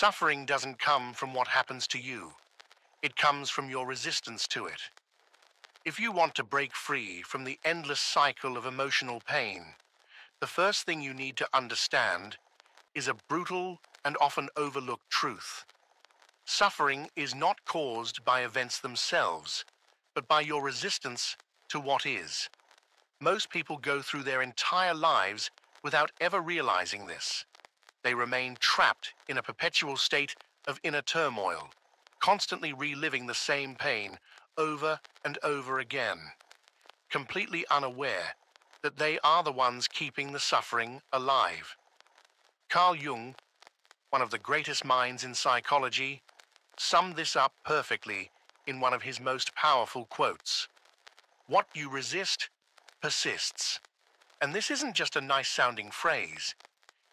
Suffering doesn't come from what happens to you. It comes from your resistance to it. If you want to break free from the endless cycle of emotional pain, the first thing you need to understand is a brutal and often overlooked truth. Suffering is not caused by events themselves, but by your resistance to what is. Most people go through their entire lives without ever realizing this. They remain trapped in a perpetual state of inner turmoil, constantly reliving the same pain over and over again, completely unaware that they are the ones keeping the suffering alive. Carl Jung, one of the greatest minds in psychology, summed this up perfectly in one of his most powerful quotes. "What you resist persists." And this isn't just a nice-sounding phrase.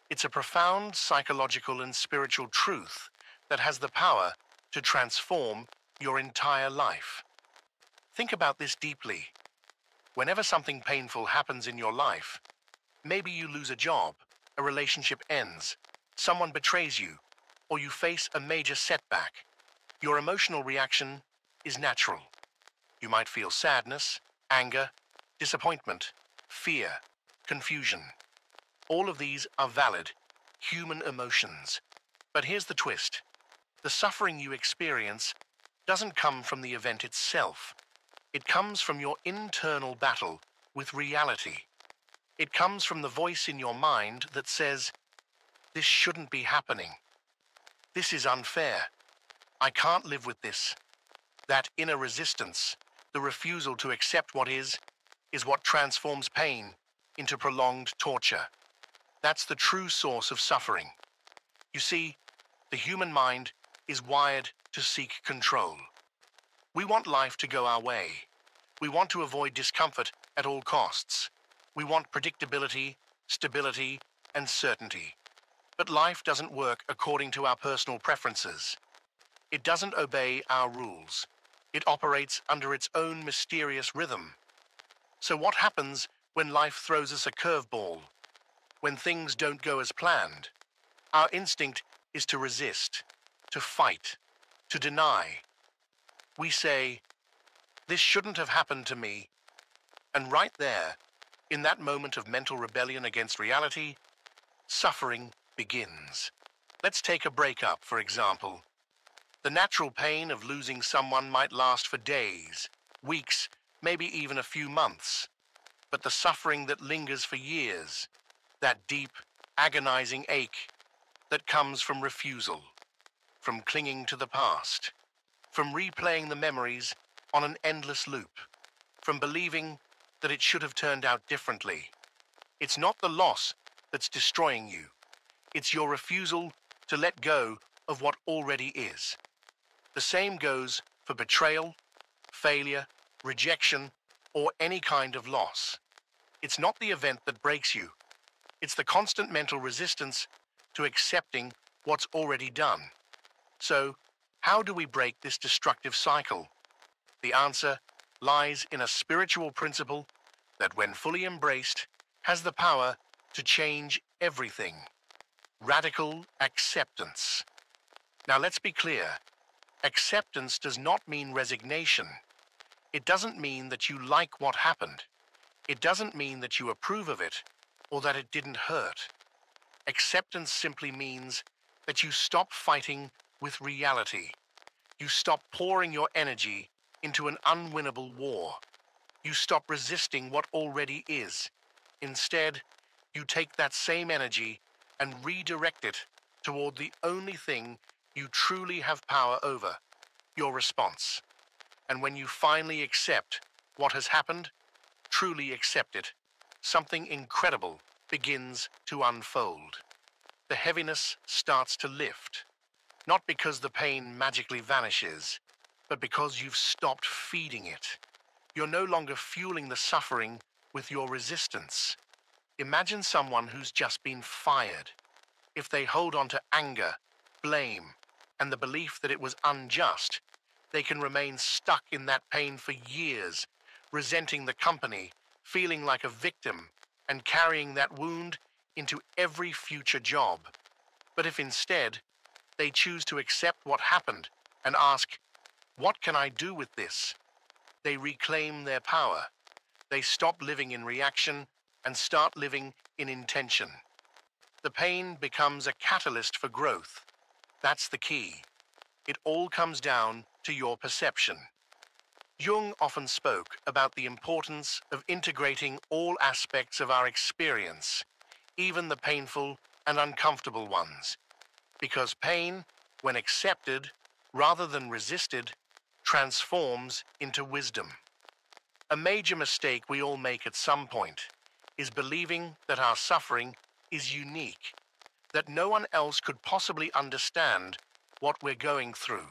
It's a profound psychological and spiritual truth that has the power to transform your entire life. Think about this deeply. Whenever something painful happens in your life, maybe you lose a job, a relationship ends, someone betrays you, or you face a major setback, your emotional reaction is natural. You might feel sadness, anger, disappointment, fear, confusion. All of these are valid, human emotions. But here's the twist. The suffering you experience doesn't come from the event itself. It comes from your internal battle with reality. It comes from the voice in your mind that says, "This shouldn't be happening. This is unfair. I can't live with this." That inner resistance, the refusal to accept what is what transforms pain into prolonged torture. That's the true source of suffering. You see, the human mind is wired to seek control. We want life to go our way. We want to avoid discomfort at all costs. We want predictability, stability, and certainty. But life doesn't work according to our personal preferences. It doesn't obey our rules. It operates under its own mysterious rhythm. So what happens when life throws us a curveball? When things don't go as planned? Our instinct is to resist, to fight, to deny. We say, "This shouldn't have happened to me." And right there, in that moment of mental rebellion against reality, suffering begins. Let's take a breakup, for example. The natural pain of losing someone might last for days, weeks, maybe even a few months. But the suffering that lingers for years, that deep, agonizing ache that comes from refusal, from clinging to the past, from replaying the memories on an endless loop, from believing that it should have turned out differently. It's not the loss that's destroying you. It's your refusal to let go of what already is. The same goes for betrayal, failure, rejection, or any kind of loss. It's not the event that breaks you. It's the constant mental resistance to accepting what's already done. So, how do we break this destructive cycle? The answer lies in a spiritual principle that, when fully embraced, has the power to change everything. Radical acceptance. Now let's be clear. Acceptance does not mean resignation. It doesn't mean that you like what happened. It doesn't mean that you approve of it or that it didn't hurt. Acceptance simply means that you stop fighting with reality. You stop pouring your energy into an unwinnable war. You stop resisting what already is. Instead, you take that same energy and redirect it toward the only thing you truly have power over, your response. And when you finally accept what has happened, truly accept it, something incredible begins to unfold. The heaviness starts to lift, not because the pain magically vanishes, but because you've stopped feeding it. You're no longer fueling the suffering with your resistance. Imagine someone who's just been fired. If they hold on to anger, blame, and the belief that it was unjust, they can remain stuck in that pain for years, resenting the company, feeling like a victim, and carrying that wound into every future job. But if instead They choose to accept what happened and ask, what can I do with this? They reclaim their power. They stop living in reaction and start living in intention. The pain becomes a catalyst for growth. That's the key. It all comes down to your perception. Jung often spoke about the importance of integrating all aspects of our experience, even the painful and uncomfortable ones, because pain, when accepted rather than resisted, transforms into wisdom. A major mistake we all make at some point is believing that our suffering is unique, that no one else could possibly understand what we're going through,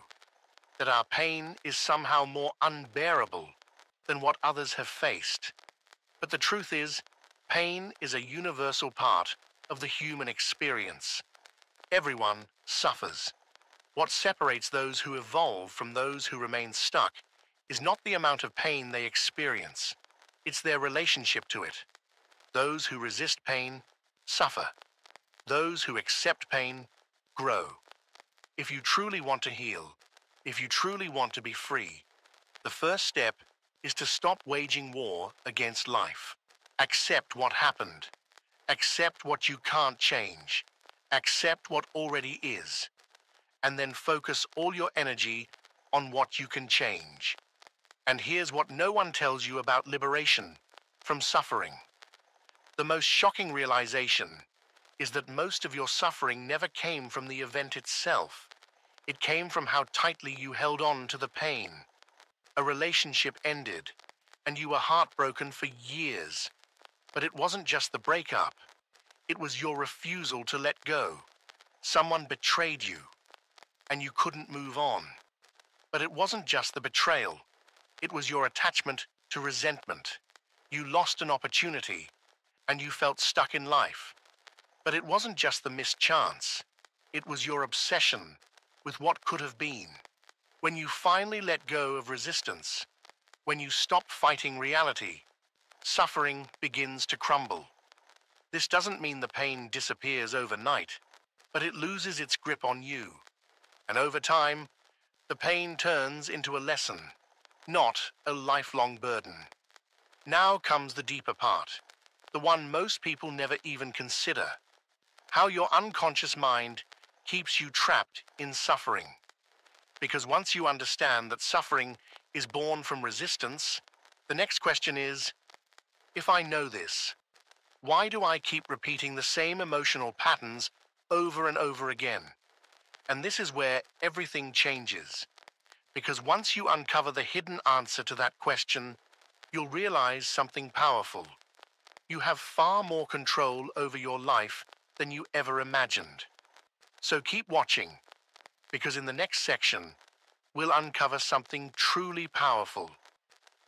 that our pain is somehow more unbearable than what others have faced. But the truth is, pain is a universal part of the human experience. Everyone suffers. What separates those who evolve from those who remain stuck is not the amount of pain they experience, it's their relationship to it. Those who resist pain suffer. Those who accept pain grow. If you truly want to heal, if you truly want to be free, the first step is to stop waging war against life. Accept what happened. Accept what you can't change. Accept what already is. And then focus all your energy on what you can change. And here's what no one tells you about liberation from suffering. The most shocking realization is that most of your suffering never came from the event itself. It came from how tightly you held on to the pain. A relationship ended, and you were heartbroken for years. But it wasn't just the breakup. It was your refusal to let go. Someone betrayed you, and you couldn't move on. But it wasn't just the betrayal. It was your attachment to resentment. You lost an opportunity, and you felt stuck in life. But it wasn't just the missed chance. It was your obsession with what could have been. When you finally let go of resistance, when you stop fighting reality, suffering begins to crumble. This doesn't mean the pain disappears overnight, but it loses its grip on you. And over time, the pain turns into a lesson, not a lifelong burden. Now comes the deeper part, the one most people never even consider. How your unconscious mind keeps you trapped in suffering. Because once you understand that suffering is born from resistance, the next question is, if I know this, why do I keep repeating the same emotional patterns over and over again? And this is where everything changes. Because once you uncover the hidden answer to that question, you'll realize something powerful. You have far more control over your life than you ever imagined. So keep watching, because in the next section, we'll uncover something truly powerful.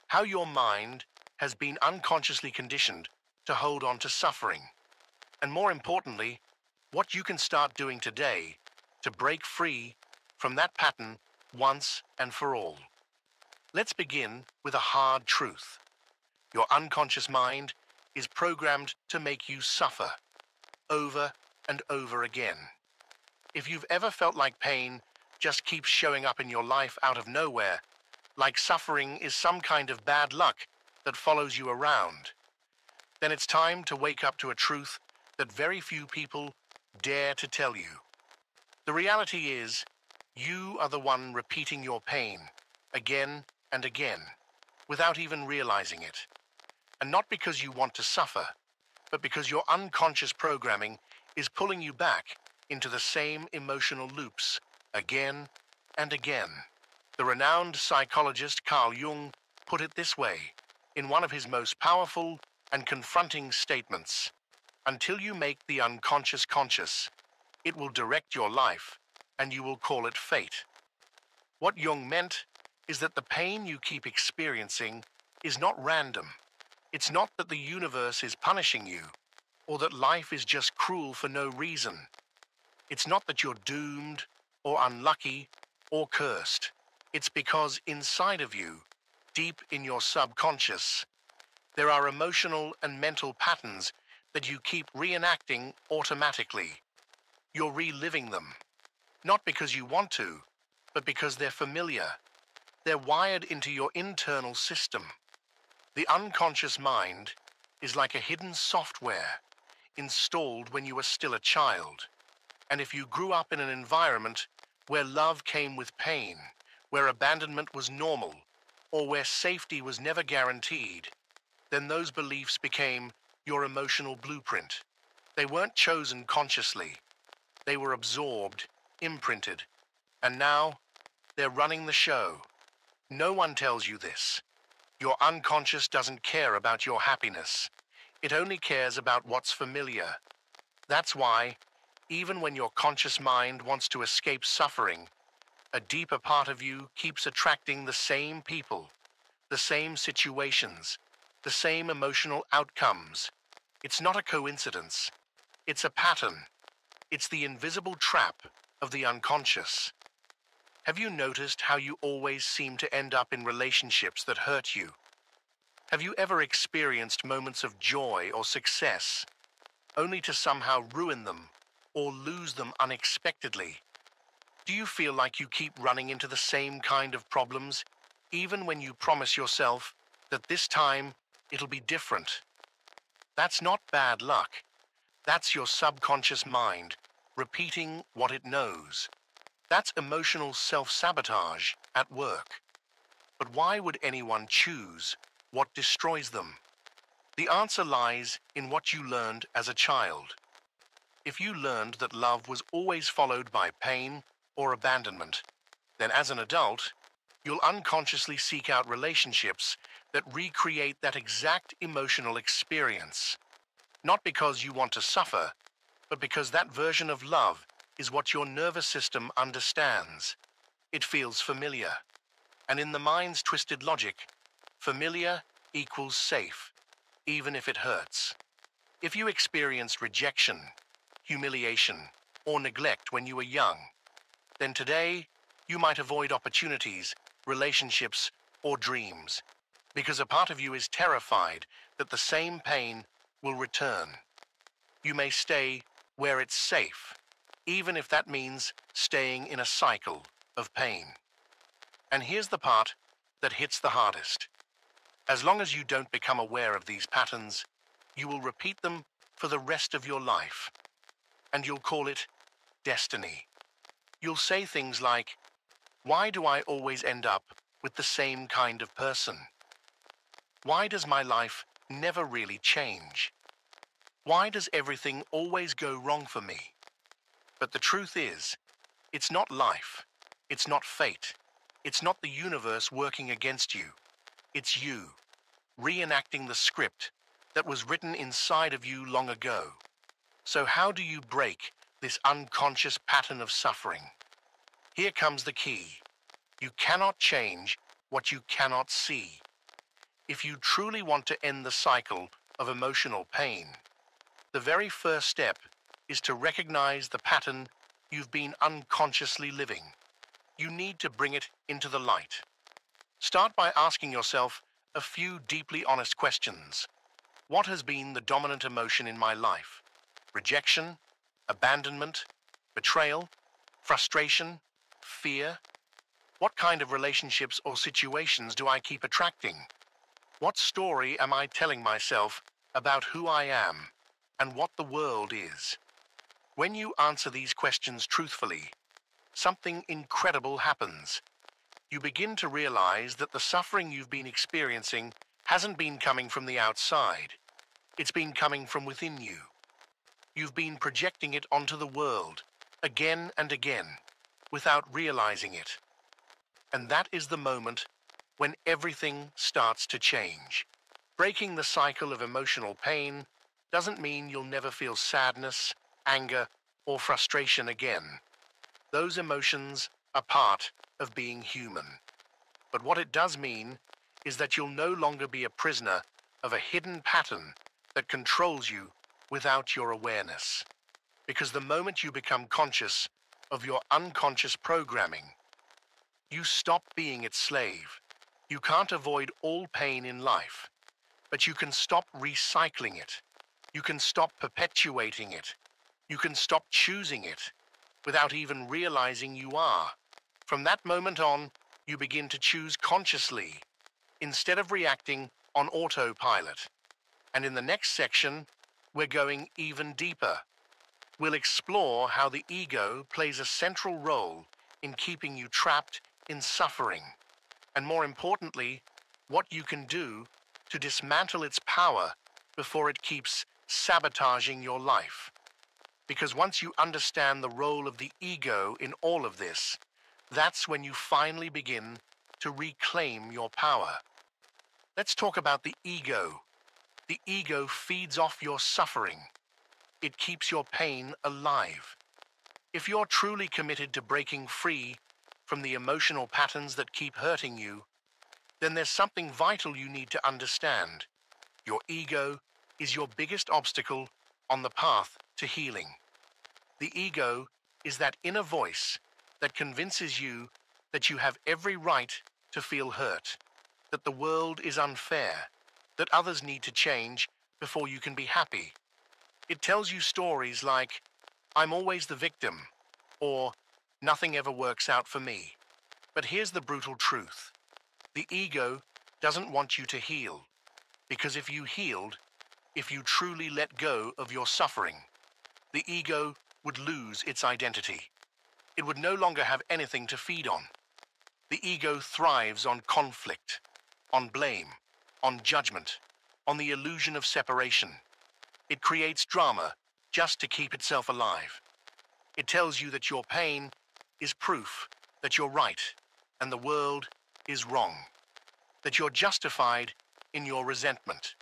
How your mind has been unconsciously conditioned to hold on to suffering. And more importantly, what you can start doing today to break free from that pattern once and for all. Let's begin with a hard truth. Your unconscious mind is programmed to make you suffer over and over again. If you've ever felt like pain just keeps showing up in your life out of nowhere, like suffering is some kind of bad luck that follows you around, then it's time to wake up to a truth that very few people dare to tell you. The reality is, you are the one repeating your pain again and again, without even realizing it. And not because you want to suffer, but because your unconscious programming is pulling you back into the same emotional loops again and again. The renowned psychologist Carl Jung put it this way in one of his most powerful and confronting statements: until you make the unconscious conscious, it will direct your life, and you will call it fate. What Jung meant is that the pain you keep experiencing is not random. It's not that the universe is punishing you, or that life is just cruel for no reason. It's not that you're doomed, or unlucky, or cursed. It's because inside of you, deep in your subconscious, there are emotional and mental patterns that you keep reenacting automatically. You're reliving them. Not because you want to, but because they're familiar. They're wired into your internal system. The unconscious mind is like a hidden software installed when you were still a child. And if you grew up in an environment where love came with pain, where abandonment was normal, or where safety was never guaranteed, then those beliefs became your emotional blueprint. They weren't chosen consciously. They were absorbed, imprinted, and now they're running the show. No one tells you this. Your unconscious doesn't care about your happiness. It only cares about what's familiar. That's why, even when your conscious mind wants to escape suffering, a deeper part of you keeps attracting the same people, the same situations, the same emotional outcomes. It's not a coincidence. It's a pattern. It's the invisible trap of the unconscious. Have you noticed how you always seem to end up in relationships that hurt you? Have you ever experienced moments of joy or success, only to somehow ruin them or lose them unexpectedly? Do you feel like you keep running into the same kind of problems, even when you promise yourself that this time it'll be different? That's not bad luck. That's your subconscious mind repeating what it knows. That's emotional self-sabotage at work. But why would anyone choose what destroys them? The answer lies in what you learned as a child. If you learned that love was always followed by pain or abandonment, then as an adult, you'll unconsciously seek out relationships that recreate that exact emotional experience. Not because you want to suffer, but because that version of love is what your nervous system understands. It feels familiar. And in the mind's twisted logic, familiar equals safe, even if it hurts. If you experienced rejection, humiliation, or neglect when you were young, then today you might avoid opportunities, relationships, or dreams, because a part of you is terrified that the same pain will return. You may stay where it's safe, even if that means staying in a cycle of pain. And here's the part that hits the hardest. As long as you don't become aware of these patterns, you will repeat them for the rest of your life. And you'll call it destiny. You'll say things like, "Why do I always end up with the same kind of person? Why does my life never really change? Why does everything always go wrong for me?" But the truth is, it's not life. It's not fate. It's not the universe working against you. It's you, reenacting the script that was written inside of you long ago. So how do you break this unconscious pattern of suffering? Here comes the key. You cannot change what you cannot see. If you truly want to end the cycle of emotional pain, the very first step is to recognize the pattern you've been unconsciously living. You need to bring it into the light. Start by asking yourself a few deeply honest questions. What has been the dominant emotion in my life? Rejection, abandonment, betrayal, frustration, fear? What kind of relationships or situations do I keep attracting? What story am I telling myself about who I am and what the world is? When you answer these questions truthfully, something incredible happens. You begin to realize that the suffering you've been experiencing hasn't been coming from the outside. It's been coming from within you. You've been projecting it onto the world, again and again, without realizing it. And that is the moment when everything starts to change. Breaking the cycle of emotional pain doesn't mean you'll never feel sadness, anger, or frustration again. Those emotions are part of being human. But what it does mean is that you'll no longer be a prisoner of a hidden pattern that controls you without your awareness. Because the moment you become conscious of your unconscious programming, you stop being its slave. You can't avoid all pain in life, but you can stop recycling it. You can stop perpetuating it. You can stop choosing it. without even realizing you are. From that moment on, you begin to choose consciously, instead of reacting on autopilot. And in the next section, we're going even deeper. We'll explore how the ego plays a central role in keeping you trapped in suffering, and more importantly, what you can do to dismantle its power before it keeps sabotaging your life. Because once you understand the role of the ego in all of this, that's when you finally begin to reclaim your power. Let's talk about the ego. The ego feeds off your suffering. It keeps your pain alive. If you're truly committed to breaking free from the emotional patterns that keep hurting you, then there's something vital you need to understand. Your ego is your biggest obstacle on the path to healing. The ego is that inner voice that convinces you that you have every right to feel hurt, that the world is unfair, that others need to change before you can be happy. It tells you stories like, "I'm always the victim," or "nothing ever works out for me." But here's the brutal truth. The ego doesn't want you to heal, because if you healed, if you truly let go of your suffering, the ego would lose its identity. It would no longer have anything to feed on. The ego thrives on conflict, on blame, on judgment, on the illusion of separation. It creates drama just to keep itself alive. It tells you that your pain is proof that you're right and the world is wrong, that you're justified in your resentment,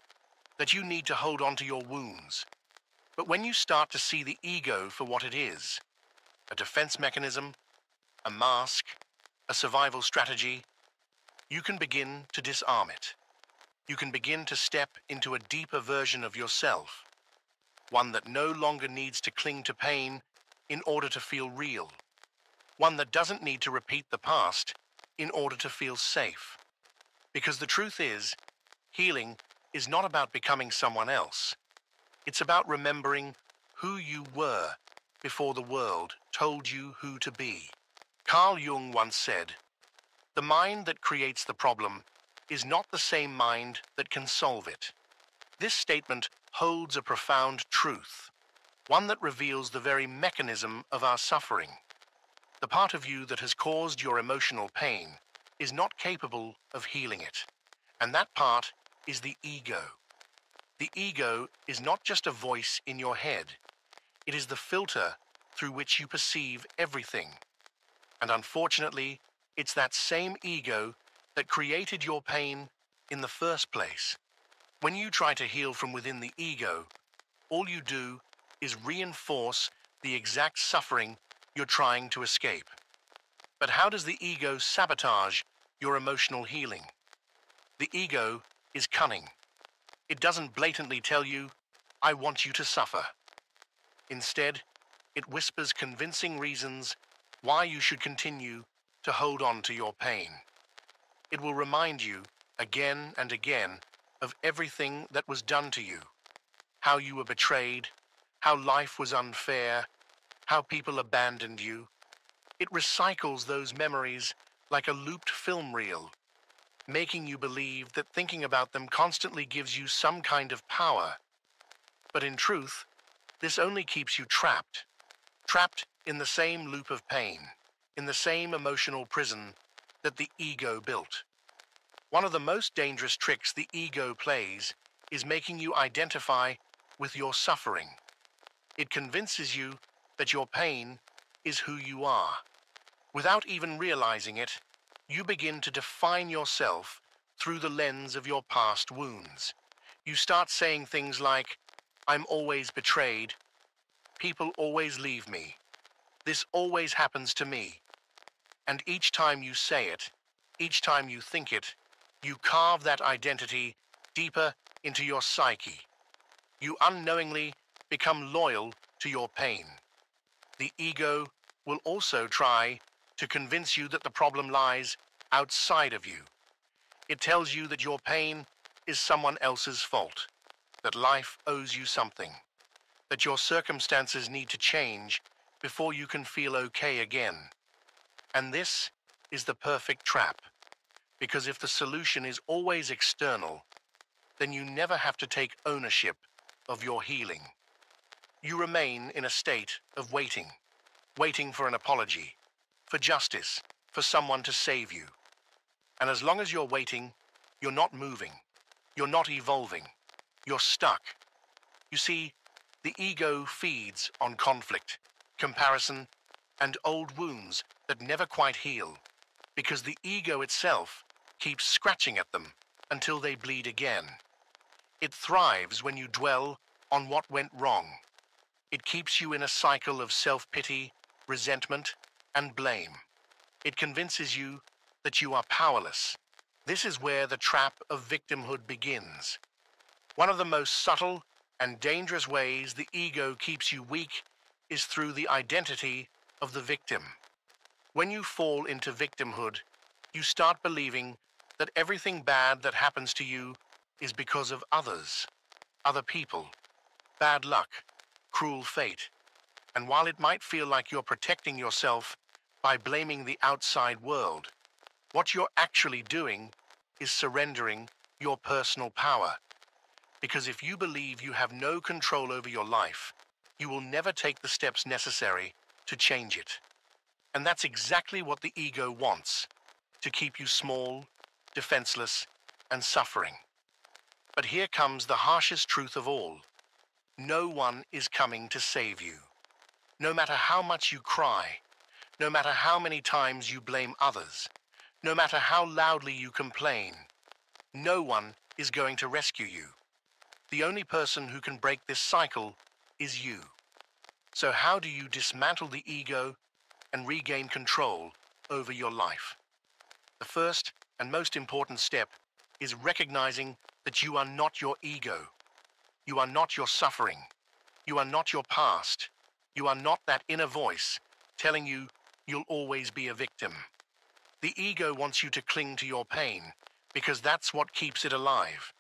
that you need to hold on to your wounds. But when you start to see the ego for what it is, a defense mechanism, a mask, a survival strategy, you can begin to disarm it. You can begin to step into a deeper version of yourself, one that no longer needs to cling to pain in order to feel real, one that doesn't need to repeat the past in order to feel safe. Because the truth is, healing is not about becoming someone else. It's about remembering who you were before the world told you who to be. Carl Jung once said, "The mind that creates the problem is not the same mind that can solve it." This statement holds a profound truth, one that reveals the very mechanism of our suffering. The part of you that has caused your emotional pain is not capable of healing it, and that part is the ego. The ego is not just a voice in your head. It is the filter through which you perceive everything. And unfortunately, it's that same ego that created your pain in the first place. When you try to heal from within the ego, all you do is reinforce the exact suffering you're trying to escape. But how does the ego sabotage your emotional healing? The ego is cunning. It doesn't blatantly tell you, "I want you to suffer." Instead, it whispers convincing reasons why you should continue to hold on to your pain. It will remind you again and again of everything that was done to you, how you were betrayed, how life was unfair, how people abandoned you. It recycles those memories like a looped film reel, making you believe that thinking about them constantly gives you some kind of power. But in truth, this only keeps you trapped in the same loop of pain, in the same emotional prison that the ego built. One of the most dangerous tricks the ego plays is making you identify with your suffering. It convinces you that your pain is who you are. Without even realizing it, you begin to define yourself through the lens of your past wounds. You start saying things like, "I'm always betrayed," "People always leave me," "This always happens to me." And each time you say it, each time you think it, you carve that identity deeper into your psyche. You unknowingly become loyal to your pain. The ego will also try to convince you that the problem lies outside of you. It tells you that your pain is someone else's fault, that life owes you something, that your circumstances need to change before you can feel okay again. And this is the perfect trap, because if the solution is always external, then you never have to take ownership of your healing. You remain in a state of waiting, waiting for an apology, for justice, for someone to save you. And as long as you're waiting, you're not moving, you're not evolving, you're stuck. You see, the ego feeds on conflict, comparison, and old wounds that never quite heal, because the ego itself keeps scratching at them until they bleed again. It thrives when you dwell on what went wrong. It keeps you in a cycle of self-pity, resentment, and blame. It convinces you that you are powerless. This is where the trap of victimhood begins. One of the most subtle and dangerous ways the ego keeps you weak is through the identity of the victim. When you fall into victimhood, you start believing that everything bad that happens to you is because of others, other people, bad luck, cruel fate. And while it might feel like you're protecting yourself by blaming the outside world, what you're actually doing is surrendering your personal power. Because if you believe you have no control over your life, you will never take the steps necessary to change it. And that's exactly what the ego wants, to keep you small, defenseless, and suffering. But here comes the harshest truth of all. No one is coming to save you. No matter how much you cry, no matter how many times you blame others, no matter how loudly you complain, no one is going to rescue you. The only person who can break this cycle is you. So how do you dismantle the ego and regain control over your life? The first and most important step is recognizing that you are not your ego. You are not your suffering. You are not your past. You are not that inner voice telling you you'll always be a victim. The ego wants you to cling to your pain because that's what keeps it alive.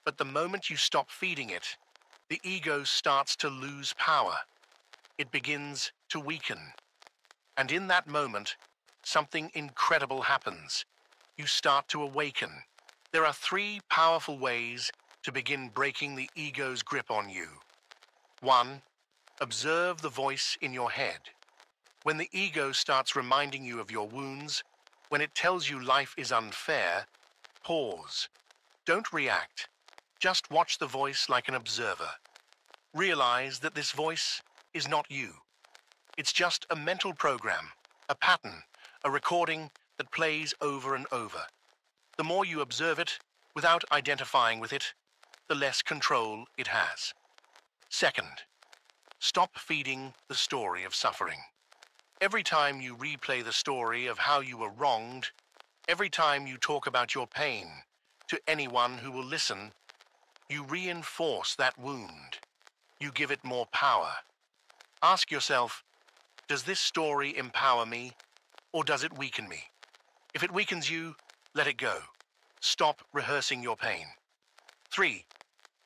But the moment you stop feeding it, the ego starts to lose power. It begins to weaken. And in that moment, something incredible happens. You start to awaken. There are 3 powerful ways to begin breaking the ego's grip on you. 1. Observe the voice in your head. When the ego starts reminding you of your wounds, when it tells you life is unfair, pause. Don't react. Just watch the voice like an observer. Realize that this voice is not you. It's just a mental program, a pattern, a recording that plays over and over. The more you observe it without identifying with it, the less control it has. Second, stop feeding the story of suffering. Every time you replay the story of how you were wronged, every time you talk about your pain to anyone who will listen, you reinforce that wound. You give it more power. Ask yourself, does this story empower me, or does it weaken me? If it weakens you, let it go. Stop rehearsing your pain. 3.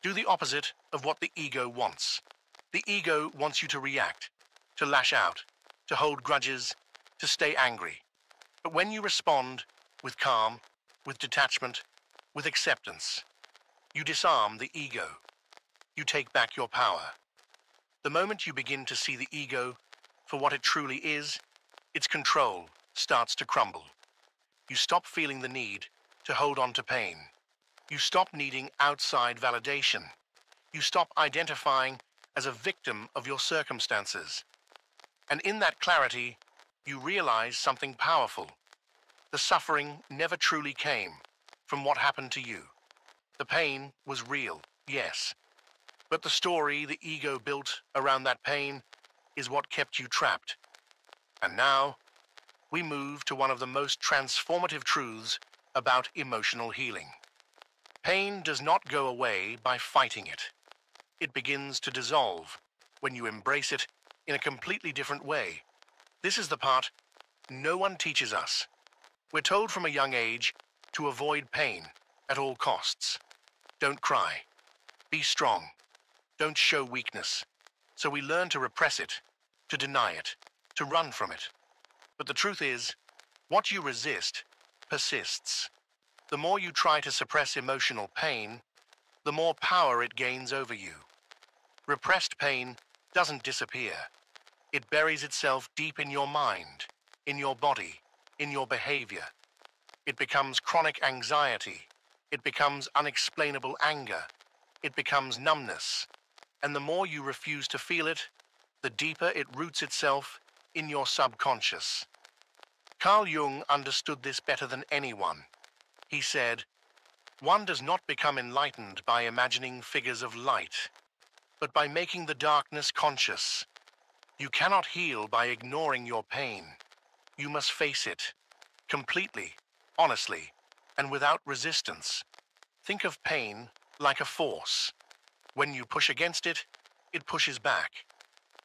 Do the opposite of what the ego wants. The ego wants you to react, to lash out, to hold grudges, to stay angry. But when you respond with calm, with detachment, with acceptance, you disarm the ego. You take back your power. The moment you begin to see the ego for what it truly is, its control starts to crumble. You stop feeling the need to hold on to pain. You stop needing outside validation. You stop identifying as a victim of your circumstances. And in that clarity, you realize something powerful. The suffering never truly came from what happened to you. The pain was real, yes. But the story the ego built around that pain is what kept you trapped. And now, we move to one of the most transformative truths about emotional healing. Pain does not go away by fighting it. It begins to dissolve when you embrace it in a completely different way. This is the part no one teaches us. We're told from a young age to avoid pain at all costs. Don't cry. Be strong. Don't show weakness. So we learn to repress it, to deny it, to run from it. But the truth is, what you resist persists. The more you try to suppress emotional pain, the more power it gains over you. Repressed pain doesn't disappear. It buries itself deep in your mind, in your body, in your behavior. It becomes chronic anxiety. It becomes unexplainable anger. It becomes numbness. And the more you refuse to feel it, the deeper it roots itself in your subconscious. Carl Jung understood this better than anyone. He said, "One does not become enlightened by imagining figures of light, but by making the darkness conscious. You cannot heal by ignoring your pain. You must face it, completely, honestly, and without resistance. Think of pain like a force. When you push against it, it pushes back.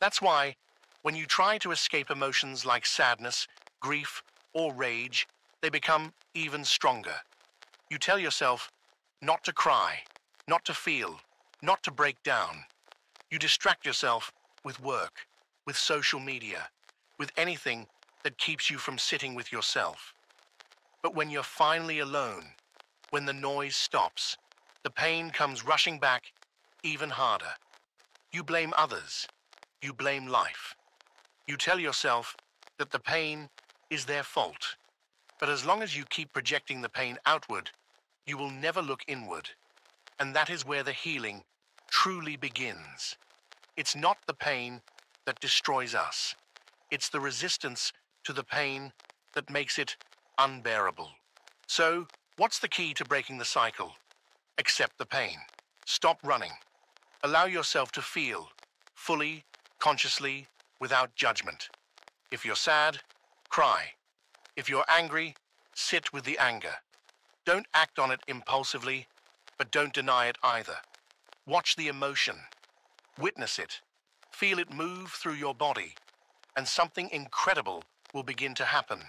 That's why, when you try to escape emotions like sadness, grief, or rage, they become even stronger. You tell yourself not to cry, not to feel, not to break down. You distract yourself with work, with social media, with anything that keeps you from sitting with yourself. But when you're finally alone, when the noise stops, the pain comes rushing back even harder. You blame others. You blame life. You tell yourself that the pain is their fault. But as long as you keep projecting the pain outward, you will never look inward. And that is where the healing truly begins. It's not the pain that destroys us. It's the resistance to the pain that makes it unbearable. So, what's the key to breaking the cycle? Accept the pain. Stop running. Allow yourself to feel, fully, consciously, without judgment. If you're sad, cry. If you're angry, sit with the anger. Don't act on it impulsively, but don't deny it either. Watch the emotion. Witness it. Feel it move through your body, and something incredible will begin to happen.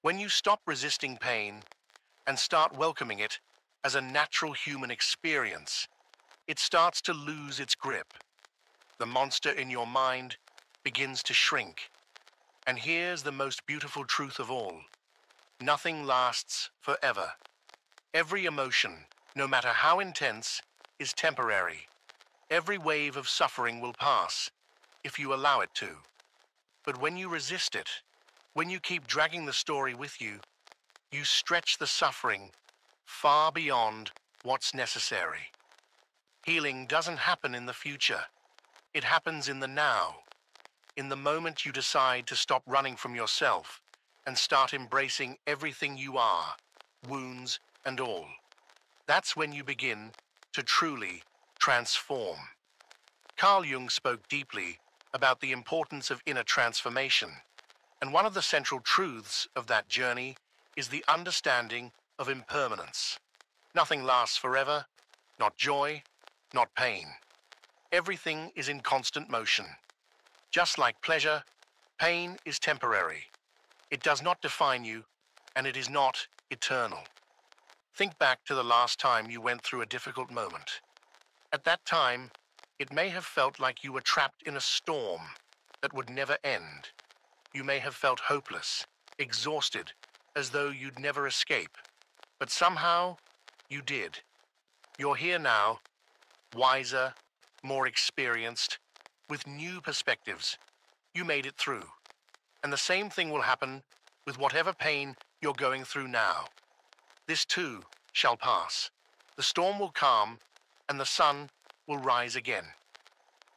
When you stop resisting pain and start welcoming it as a natural human experience, it starts to lose its grip. The monster in your mind begins to shrink. And here's the most beautiful truth of all. Nothing lasts forever. Every emotion, no matter how intense, is temporary. Every wave of suffering will pass, if you allow it to. But when you resist it, when you keep dragging the story with you, you stretch the suffering far beyond what's necessary. Healing doesn't happen in the future. It happens in the now. In the moment you decide to stop running from yourself and start embracing everything you are, wounds and all. That's when you begin to truly transform. Carl Jung spoke deeply about the importance of inner transformation, and one of the central truths of that journey is the understanding of impermanence. Nothing lasts forever, not joy, not pain. Everything is in constant motion. Just like pleasure, pain is temporary. It does not define you, and it is not eternal. Think back to the last time you went through a difficult moment. At that time, it may have felt like you were trapped in a storm that would never end. You may have felt hopeless, exhausted, as though you'd never escape. But somehow, you did. You're here now, wiser, more experienced, with new perspectives. You made it through. And the same thing will happen with whatever pain you're going through now. This too shall pass. The storm will calm, and the sun will rise again.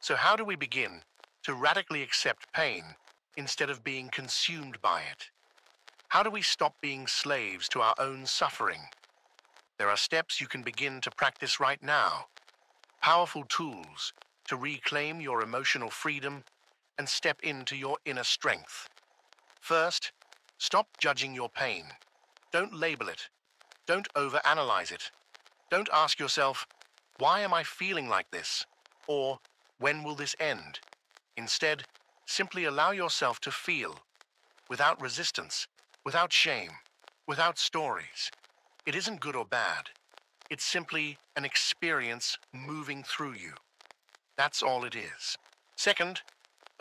So how do we begin to radically accept pain instead of being consumed by it? How do we stop being slaves to our own suffering? There are steps you can begin to practice right now. Powerful tools to reclaim your emotional freedom and step into your inner strength. First, stop judging your pain. Don't label it. Don't overanalyze it. Don't ask yourself, why am I feeling like this? Or, when will this end? Instead, simply allow yourself to feel, without resistance, without shame, without stories. It isn't good or bad. It's simply an experience moving through you. That's all it is. Second,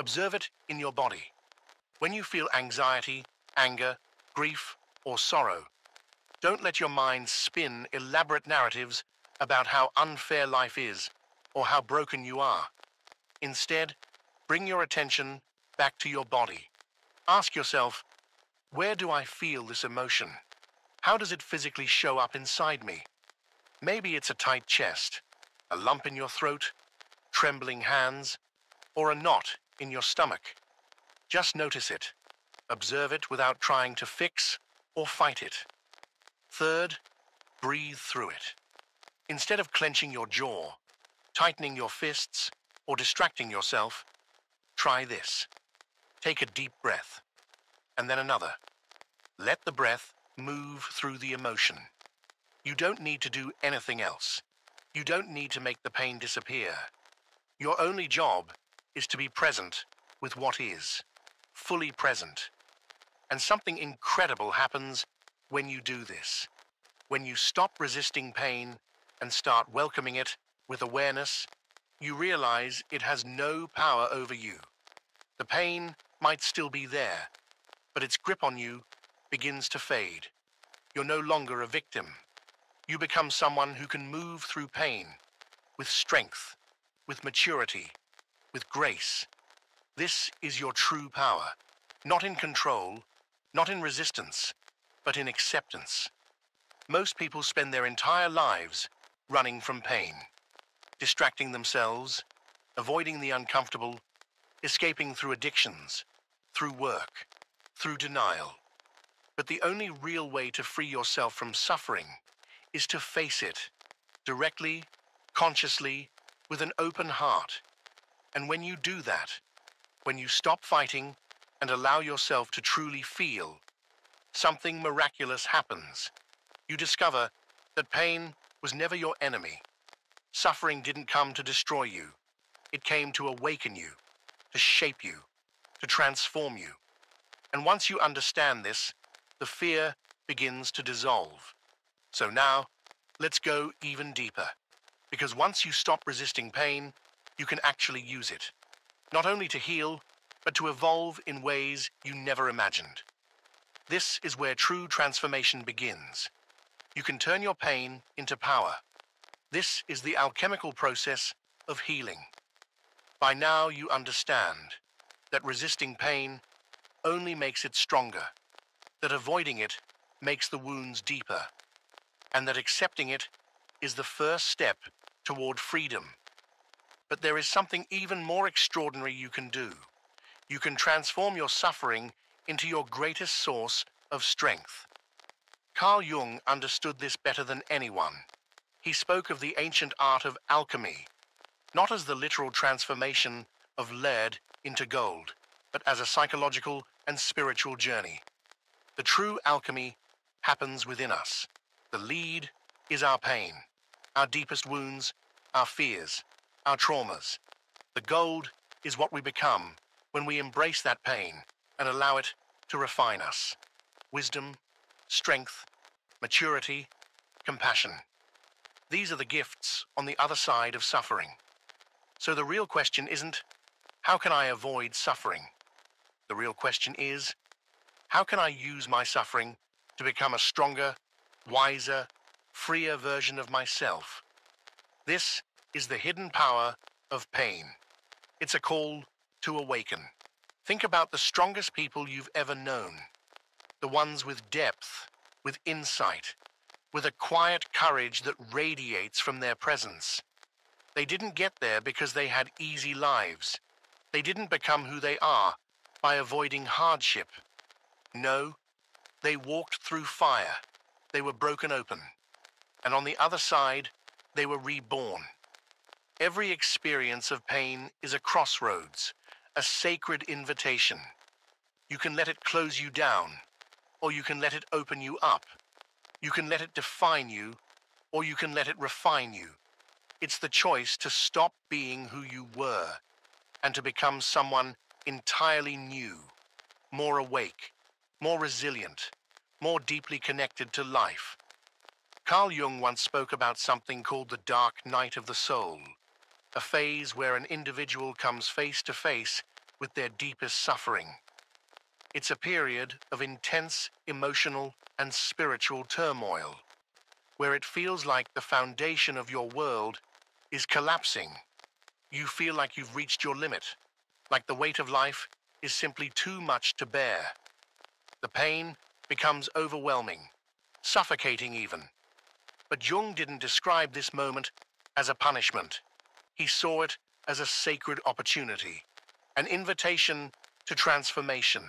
Observe it in your body. When you feel anxiety, anger, grief, or sorrow, don't let your mind spin elaborate narratives about how unfair life is or how broken you are. Instead, bring your attention back to your body. Ask yourself, where do I feel this emotion? How does it physically show up inside me? Maybe it's a tight chest, a lump in your throat, trembling hands, or a knot in your stomach. Just notice it. Observe it without trying to fix or fight it. Third, breathe through it. Instead of clenching your jaw, tightening your fists, or distracting yourself, try this. Take a deep breath, and then another. Let the breath move through the emotion. You don't need to do anything else. You don't need to make the pain disappear. Your only job is to be present with what is, fully present. And something incredible happens when you do this. When you stop resisting pain and start welcoming it with awareness, you realize it has no power over you. The pain might still be there, but its grip on you begins to fade. You're no longer a victim. You become someone who can move through pain with strength, with maturity, with grace. This is your true power, not in control, not in resistance, but in acceptance. Most people spend their entire lives running from pain, distracting themselves, avoiding the uncomfortable, escaping through addictions, through work, through denial. But the only real way to free yourself from suffering is to face it directly, consciously, with an open heart. And when you do that, when you stop fighting and allow yourself to truly feel, something miraculous happens. You discover that pain was never your enemy. Suffering didn't come to destroy you. It came to awaken you, to shape you, to transform you. And once you understand this, the fear begins to dissolve. So now, let's go even deeper. Because once you stop resisting pain, you can actually use it. Not only to heal, but to evolve in ways you never imagined. This is where true transformation begins. You can turn your pain into power. This is the alchemical process of healing. By now you understand that resisting pain only makes it stronger, that avoiding it makes the wounds deeper, and that accepting it is the first step toward freedom. But there is something even more extraordinary you can do. You can transform your suffering into your greatest source of strength. Carl Jung understood this better than anyone. He spoke of the ancient art of alchemy, not as the literal transformation of lead into gold, but as a psychological and spiritual journey. The true alchemy happens within us. The lead is our pain, our deepest wounds, our fears, our traumas. The gold is what we become when we embrace that pain and allow it to refine us. Wisdom, strength, maturity, compassion. These are the gifts on the other side of suffering. So the real question isn't, how can I avoid suffering? The real question is, how can I use my suffering to become a stronger, wiser, freer version of myself? This is the hidden power of pain. It's a call to awaken. Think about the strongest people you've ever known. The ones with depth, with insight, with a quiet courage that radiates from their presence. They didn't get there because they had easy lives. They didn't become who they are by avoiding hardship. No, they walked through fire. They were broken open. And on the other side, they were reborn. Every experience of pain is a crossroads, a sacred invitation. You can let it close you down, or you can let it open you up. You can let it define you, or you can let it refine you. It's the choice to stop being who you were and to become someone entirely new, more awake, more resilient, more deeply connected to life. Carl Jung once spoke about something called the dark night of the soul, a phase where an individual comes face to face with their deepest suffering. It's a period of intense emotional and spiritual turmoil, where it feels like the foundation of your world is collapsing. You feel like you've reached your limit, like the weight of life is simply too much to bear. The pain becomes overwhelming, suffocating even. But Jung didn't describe this moment as a punishment. He saw it as a sacred opportunity, an invitation to transformation,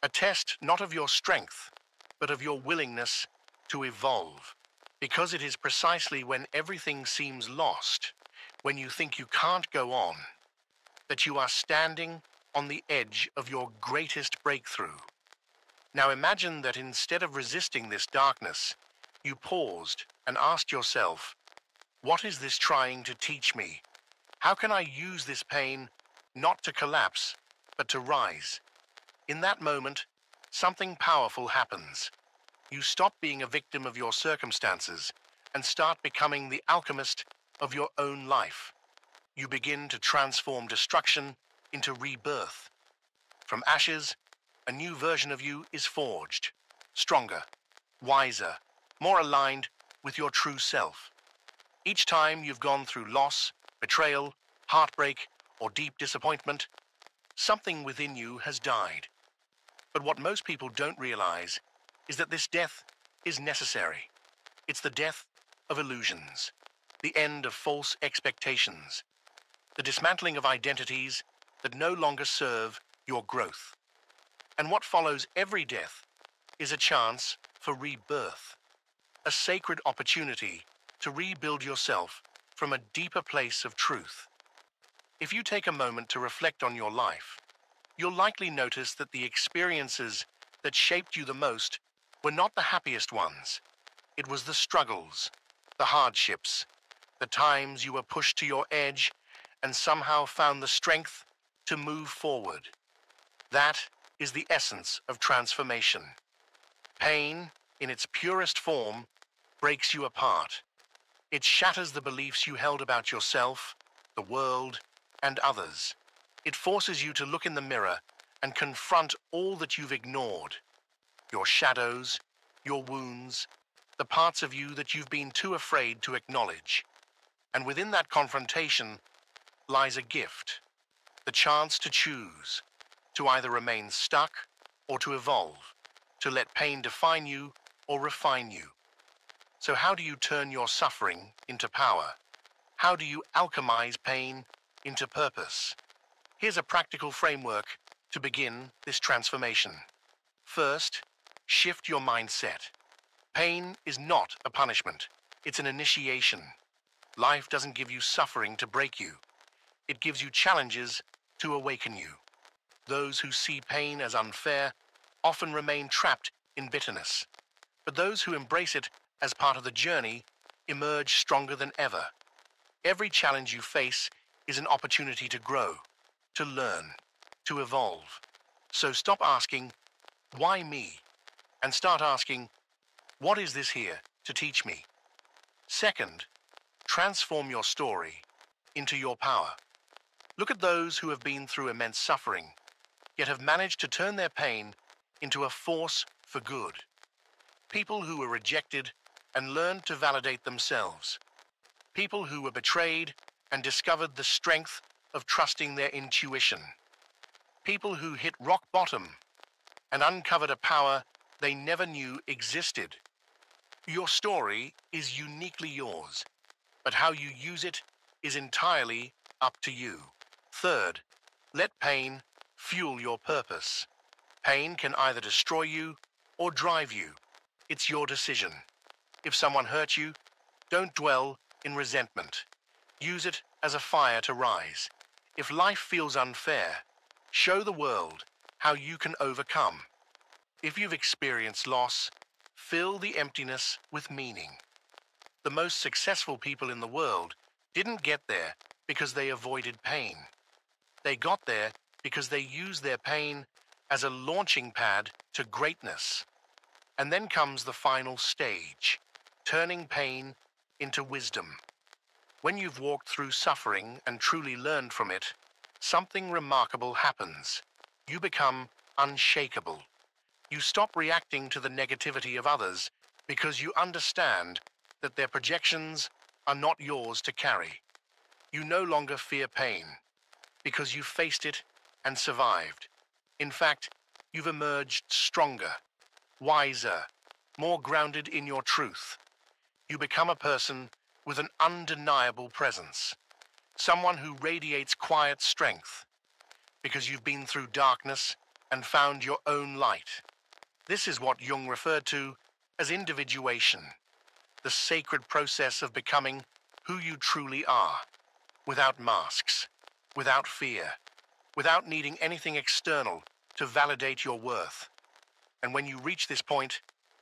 a test not of your strength, but of your willingness to evolve. Because it is precisely when everything seems lost, when you think you can't go on, that you are standing on the edge of your greatest breakthrough. Now imagine that instead of resisting this darkness, you paused and asked yourself, what is this trying to teach me? How can I use this pain not to collapse, but to rise? In that moment, something powerful happens. You stop being a victim of your circumstances and start becoming the alchemist of your own life. You begin to transform destruction into rebirth. From ashes, a new version of you is forged, stronger, wiser, more aligned with your true self. Each time you've gone through loss, betrayal, heartbreak, or deep disappointment, something within you has died. But what most people don't realize is that this death is necessary. It's the death of illusions, the end of false expectations, the dismantling of identities that no longer serve your growth. And what follows every death is a chance for rebirth, a sacred opportunity to rebuild yourself from a deeper place of truth. If you take a moment to reflect on your life, you'll likely notice that the experiences that shaped you the most were not the happiest ones. It was the struggles, the hardships, the times you were pushed to your edge and somehow found the strength to move forward. That is the essence of transformation. Pain, in its purest form, breaks you apart. It shatters the beliefs you held about yourself, the world, and others. It forces you to look in the mirror and confront all that you've ignored. Your shadows, your wounds, the parts of you that you've been too afraid to acknowledge. And within that confrontation lies a gift, the chance to choose, to either remain stuck or to evolve, to let pain define you or refine you. So how do you turn your suffering into power? How do you alchemize pain into purpose? Here's a practical framework to begin this transformation. First, shift your mindset. Pain is not a punishment. It's an initiation. Life doesn't give you suffering to break you. It gives you challenges to awaken you. Those who see pain as unfair often remain trapped in bitterness. But those who embrace it as part of the journey emerge stronger than ever. Every challenge you face is an opportunity to grow, to learn, to evolve. So stop asking, why me? And start asking, what is this here to teach me? Second, transform your story into your power. Look at those who have been through immense suffering, yet have managed to turn their pain into a force for good. People who were rejected and learned to validate themselves. People who were betrayed and discovered the strength of trusting their intuition. People who hit rock bottom and uncovered a power they never knew existed. Your story is uniquely yours, but how you use it is entirely up to you. Third, let pain fuel your purpose. Pain can either destroy you or drive you. It's your decision. If someone hurt you, don't dwell in resentment. Use it as a fire to rise. If life feels unfair, show the world how you can overcome. If you've experienced loss, fill the emptiness with meaning. The most successful people in the world didn't get there because they avoided pain. They got there because they used their pain as a launching pad to greatness. And then comes the final stage, turning pain into wisdom. When you've walked through suffering and truly learned from it, something remarkable happens. You become unshakable. You stop reacting to the negativity of others because you understand that their projections are not yours to carry. You no longer fear pain because you faced it and survived. In fact, you've emerged stronger, wiser, more grounded in your truth. You become a person with an undeniable presence, someone who radiates quiet strength because you've been through darkness and found your own light. This is what Jung referred to as individuation, the sacred process of becoming who you truly are, without masks, without fear, without needing anything external to validate your worth. And when you reach this point,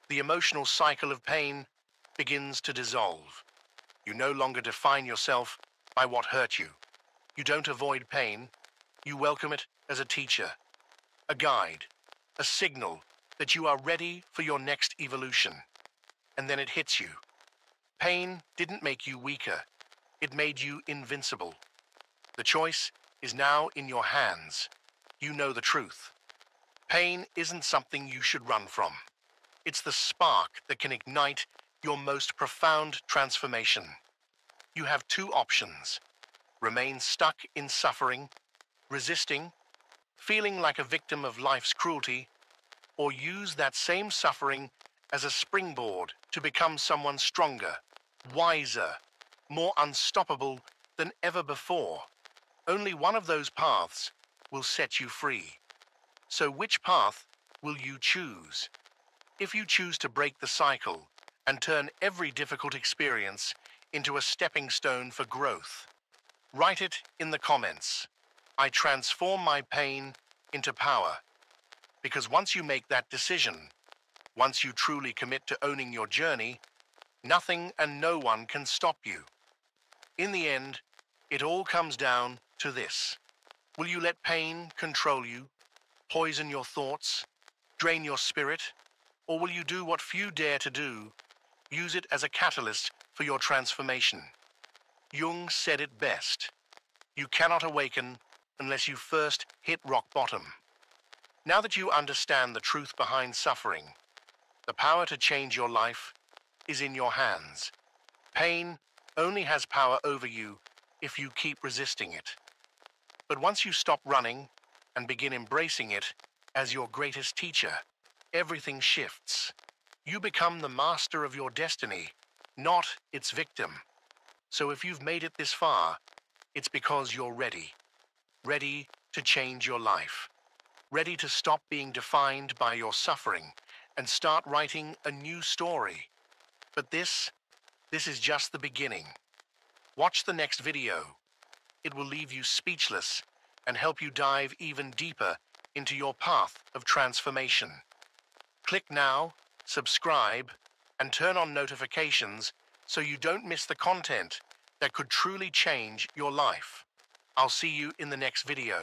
the emotional cycle of pain begins to dissolve. You no longer define yourself by what hurt you. You don't avoid pain. You welcome it as a teacher, a guide, a signal that you are ready for your next evolution. And then it hits you. Pain didn't make you weaker. It made you invincible. The choice is now in your hands. You know the truth. Pain isn't something you should run from. It's the spark that can ignite your most profound transformation. You have two options: remain stuck in suffering, resisting, feeling like a victim of life's cruelty, or use that same suffering as a springboard to become someone stronger, wiser, more unstoppable than ever before. Only one of those paths will set you free. So which path will you choose? If you choose to break the cycle and turn every difficult experience into a stepping stone for growth, write it in the comments. I transform my pain into power. Because once you make that decision, once you truly commit to owning your journey, nothing and no one can stop you. In the end, it all comes down to this. Will you let pain control you, poison your thoughts, drain your spirit, or will you do what few dare to do, use it as a catalyst for your transformation? Jung said it best. You cannot awaken unless you first hit rock bottom. Now that you understand the truth behind suffering, the power to change your life is in your hands. Pain only has power over you if you keep resisting it. But once you stop running and begin embracing it as your greatest teacher, everything shifts. You become the master of your destiny, not its victim. So if you've made it this far, it's because you're ready. Ready to change your life. Ready to stop being defined by your suffering and start writing a new story. But this is just the beginning. Watch the next video. It will leave you speechless and help you dive even deeper into your path of transformation. Click now, subscribe, and turn on notifications so you don't miss the content that could truly change your life. I'll see you in the next video.